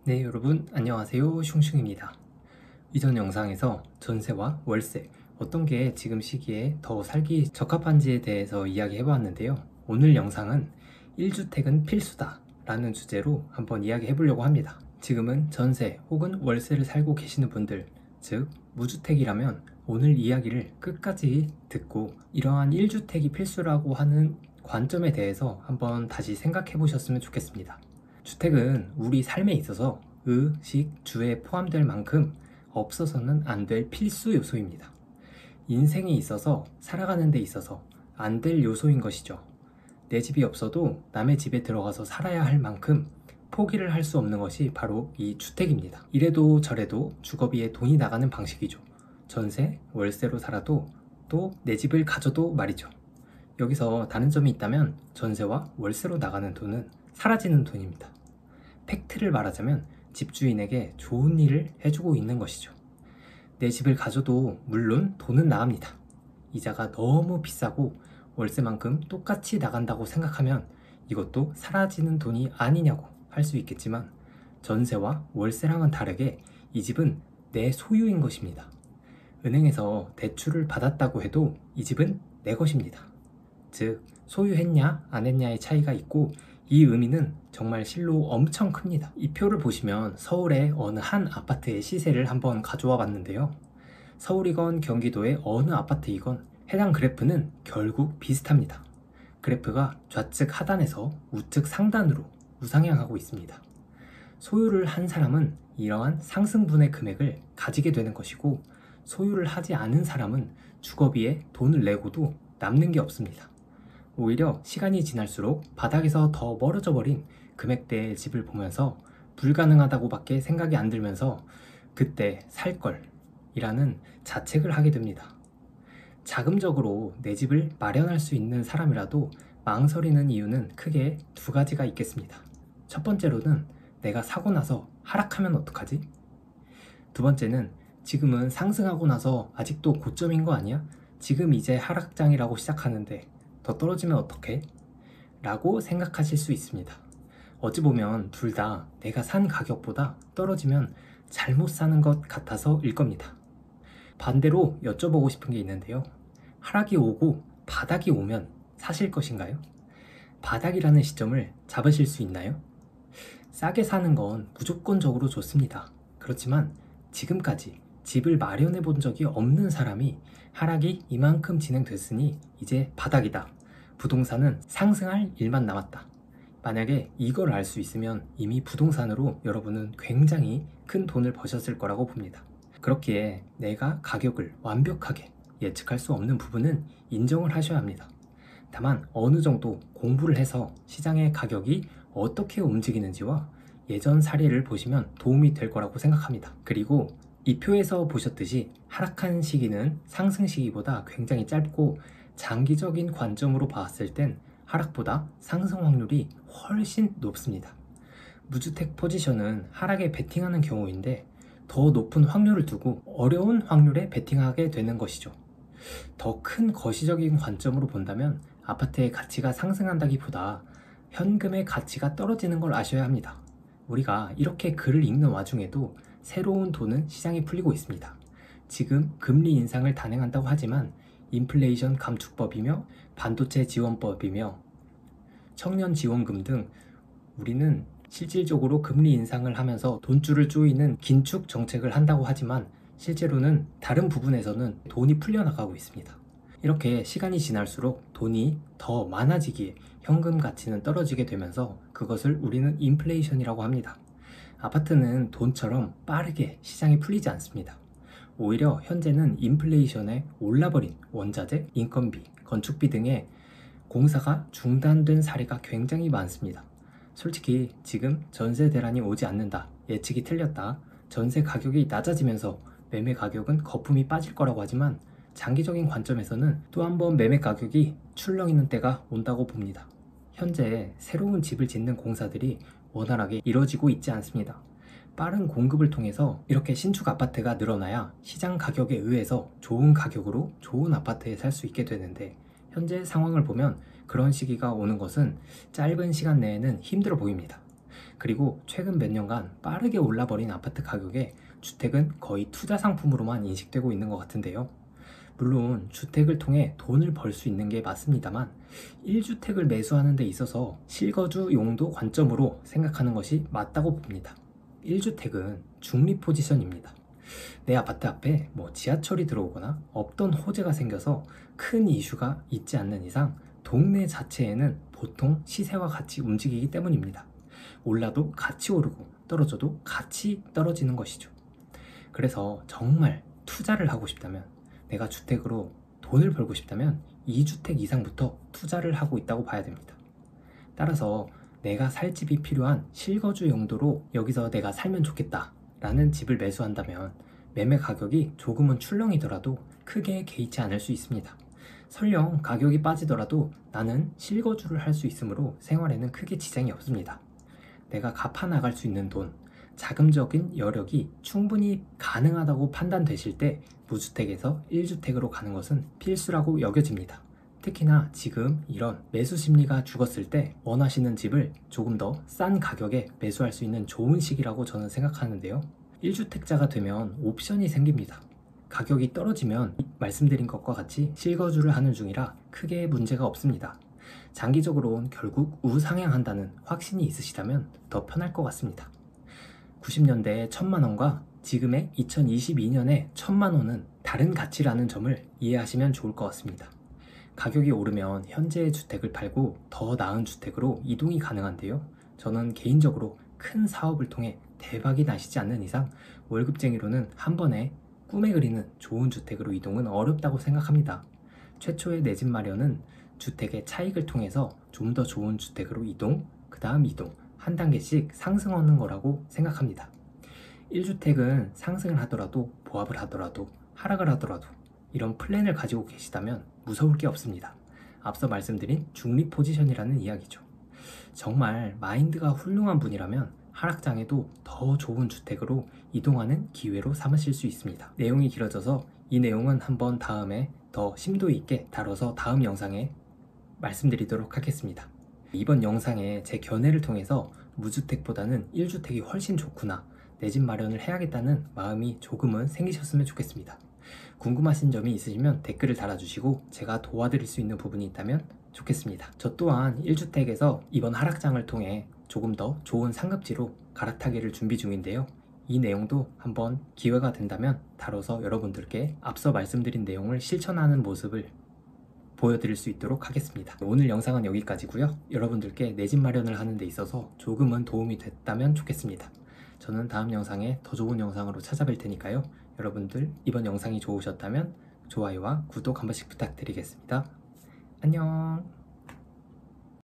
네, 여러분 안녕하세요. 슝슝입니다. 이전 영상에서 전세와 월세 어떤 게 지금 시기에 더 살기 적합한지에 대해서 이야기해 보았는데요. 오늘 영상은 1주택은 필수다 라는 주제로 한번 이야기해 보려고 합니다. 지금은 전세 혹은 월세를 살고 계시는 분들, 즉 무주택이라면 오늘 이야기를 끝까지 듣고 이러한 1주택이 필수라고 하는 관점에 대해서 한번 다시 생각해 보셨으면 좋겠습니다. 주택은 우리 삶에 있어서 의, 식, 주에 포함될 만큼 없어서는 안 될 필수 요소입니다. 인생에 있어서 살아가는 데 있어서 안 될 요소인 것이죠. 내 집이 없어도 남의 집에 들어가서 살아야 할 만큼 포기를 할 수 없는 것이 바로 이 주택입니다. 이래도 저래도 주거비에 돈이 나가는 방식이죠. 전세, 월세로 살아도 또 내 집을 가져도 말이죠. 여기서 다른 점이 있다면 전세와 월세로 나가는 돈은 사라지는 돈입니다. 팩트를 말하자면 집주인에게 좋은 일을 해주고 있는 것이죠. 내 집을 가져도 물론 돈은 나갑니다. 이자가 너무 비싸고 월세만큼 똑같이 나간다고 생각하면 이것도 사라지는 돈이 아니냐고 할 수 있겠지만 전세와 월세랑은 다르게 이 집은 내 소유인 것입니다. 은행에서 대출을 받았다고 해도 이 집은 내 것입니다. 즉 소유했냐 안 했냐의 차이가 있고 이 의미는 정말 실로 엄청 큽니다. 이 표를 보시면 서울의 어느 한 아파트의 시세를 한번 가져와 봤는데요. 서울이건 경기도의 어느 아파트이건 해당 그래프는 결국 비슷합니다. 그래프가 좌측 하단에서 우측 상단으로 우상향하고 있습니다. 소유를 한 사람은 이러한 상승분의 금액을 가지게 되는 것이고 소유를 하지 않은 사람은 주거비에 돈을 내고도 남는 게 없습니다. 오히려 시간이 지날수록 바닥에서 더 멀어져 버린 금액대의 집을 보면서 불가능하다고 밖에 생각이 안 들면서 그때 살걸 이라는 자책을 하게 됩니다. 자금적으로 내 집을 마련할 수 있는 사람이라도 망설이는 이유는 크게 두 가지가 있겠습니다. 첫 번째로는 내가 사고 나서 하락하면 어떡하지? 두 번째는 지금은 상승하고 나서 아직도 고점인 거 아니야? 지금 이제 하락장이라고 시작하는데 더 떨어지면 어떡해? 라고 생각하실 수 있습니다. 어찌 보면 둘 다 내가 산 가격보다 떨어지면 잘못 사는 것 같아서일 겁니다. 반대로 여쭤보고 싶은 게 있는데요. 하락이 오고 바닥이 오면 사실 것인가요? 바닥이라는 시점을 잡으실 수 있나요? 싸게 사는 건 무조건적으로 좋습니다. 그렇지만 지금까지 집을 마련해 본 적이 없는 사람이 하락이 이만큼 진행됐으니 이제 바닥이다. 부동산은 상승할 일만 남았다. 만약에 이걸 알 수 있으면 이미 부동산으로 여러분은 굉장히 큰 돈을 버셨을 거라고 봅니다. 그렇기에 내가 가격을 완벽하게 예측할 수 없는 부분은 인정을 하셔야 합니다. 다만 어느 정도 공부를 해서 시장의 가격이 어떻게 움직이는지와 예전 사례를 보시면 도움이 될 거라고 생각합니다. 그리고 이 표에서 보셨듯이 하락한 시기는 상승 시기보다 굉장히 짧고 장기적인 관점으로 봤을 땐 하락보다 상승 확률이 훨씬 높습니다. 무주택 포지션은 하락에 베팅하는 경우인데 더 높은 확률을 두고 어려운 확률에 베팅하게 되는 것이죠. 더 큰 거시적인 관점으로 본다면 아파트의 가치가 상승한다기보다 현금의 가치가 떨어지는 걸 아셔야 합니다. 우리가 이렇게 글을 읽는 와중에도 새로운 돈은 시장에 풀리고 있습니다. 지금 금리 인상을 단행한다고 하지만 인플레이션 감축법이며 반도체 지원법이며 청년 지원금 등 우리는 실질적으로 금리 인상을 하면서 돈줄을 조이는 긴축 정책을 한다고 하지만 실제로는 다른 부분에서는 돈이 풀려나가고 있습니다. 이렇게 시간이 지날수록 돈이 더 많아지기에 현금 가치는 떨어지게 되면서 그것을 우리는 인플레이션이라고 합니다. 아파트는 돈처럼 빠르게 시장이 풀리지 않습니다. 오히려 현재는 인플레이션에 올라버린 원자재, 인건비, 건축비 등의 공사가 중단된 사례가 굉장히 많습니다. 솔직히 지금 전세 대란이 오지 않는다, 예측이 틀렸다, 전세 가격이 낮아지면서 매매 가격은 거품이 빠질 거라고 하지만 장기적인 관점에서는 또 한 번 매매 가격이 출렁이는 때가 온다고 봅니다. 현재 새로운 집을 짓는 공사들이 원활하게 이뤄지고 있지 않습니다. 빠른 공급을 통해서 이렇게 신축 아파트가 늘어나야 시장 가격에 의해서 좋은 가격으로 좋은 아파트에 살 수 있게 되는데 현재 상황을 보면 그런 시기가 오는 것은 짧은 시간 내에는 힘들어 보입니다. 그리고 최근 몇 년간 빠르게 올라버린 아파트 가격에 주택은 거의 투자 상품으로만 인식되고 있는 것 같은데요. 물론 주택을 통해 돈을 벌 수 있는 게 맞습니다만 1주택을 매수하는 데 있어서 실거주 용도 관점으로 생각하는 것이 맞다고 봅니다. 1주택은 중립 포지션입니다. 내 아파트 앞에 지하철이 들어오거나 없던 호재가 생겨서 큰 이슈가 있지 않는 이상 동네 자체에는 보통 시세와 같이 움직이기 때문입니다. 올라도 같이 오르고 떨어져도 같이 떨어지는 것이죠. 그래서 정말 투자를 하고 싶다면, 내가 주택으로 돈을 벌고 싶다면 2주택 이상부터 투자를 하고 있다고 봐야 됩니다. 따라서 내가 살 집이 필요한 실거주 용도로 여기서 내가 살면 좋겠다 라는 집을 매수한다면 매매 가격이 조금은 출렁이더라도 크게 개의치 않을 수 있습니다. 설령 가격이 빠지더라도 나는 실거주를 할 수 있으므로 생활에는 크게 지장이 없습니다. 내가 갚아 나갈 수 있는 돈, 자금적인 여력이 충분히 가능하다고 판단되실 때 무주택에서 1주택으로 가는 것은 필수라고 여겨집니다. 특히나 지금 이런 매수 심리가 죽었을 때 원하시는 집을 조금 더 싼 가격에 매수할 수 있는 좋은 시기라고 저는 생각하는데요. 1주택자가 되면 옵션이 생깁니다. 가격이 떨어지면 말씀드린 것과 같이 실거주를 하는 중이라 크게 문제가 없습니다. 장기적으로는 결국 우상향한다는 확신이 있으시다면 더 편할 것 같습니다. 90년대의 1000만원과 지금의 2022년의 1000만원은 다른 가치라는 점을 이해하시면 좋을 것 같습니다. 가격이 오르면 현재의 주택을 팔고 더 나은 주택으로 이동이 가능한데요. 저는 개인적으로 큰 사업을 통해 대박이 나시지 않는 이상 월급쟁이로는 한 번에 꿈에 그리는 좋은 주택으로 이동은 어렵다고 생각합니다. 최초의 내 집 마련은 주택의 차익을 통해서 좀 더 좋은 주택으로 이동, 그 다음 이동, 한 단계씩 상승하는 거라고 생각합니다. 1주택은 상승을 하더라도 보합을 하더라도 하락을 하더라도 이런 플랜을 가지고 계시다면 무서울 게 없습니다. 앞서 말씀드린 중립 포지션이라는 이야기죠. 정말 마인드가 훌륭한 분이라면 하락장에도 더 좋은 주택으로 이동하는 기회로 삼으실 수 있습니다. 내용이 길어져서 이 내용은 한번 다음에 더 심도 있게 다뤄서 다음 영상에 말씀드리도록 하겠습니다. 이번 영상에 제 견해를 통해서 무주택보다는 1주택이 훨씬 좋구나, 내 집 마련을 해야겠다는 마음이 조금은 생기셨으면 좋겠습니다. 궁금하신 점이 있으시면 댓글을 달아주시고 제가 도와드릴 수 있는 부분이 있다면 좋겠습니다. 저 또한 1주택에서 이번 하락장을 통해 조금 더 좋은 상급지로 갈아타기를 준비 중인데요. 이 내용도 한번 기회가 된다면 다뤄서 여러분들께 앞서 말씀드린 내용을 실천하는 모습을 보여드릴 수 있도록 하겠습니다. 오늘 영상은 여기까지고요. 여러분들께 내 집 마련을 하는 데 있어서 조금은 도움이 됐다면 좋겠습니다. 저는 다음 영상에 더 좋은 영상으로 찾아뵐 테니까요. 여러분들 이번 영상이 좋으셨다면 좋아요와 구독 한 번씩 부탁드리겠습니다. 안녕.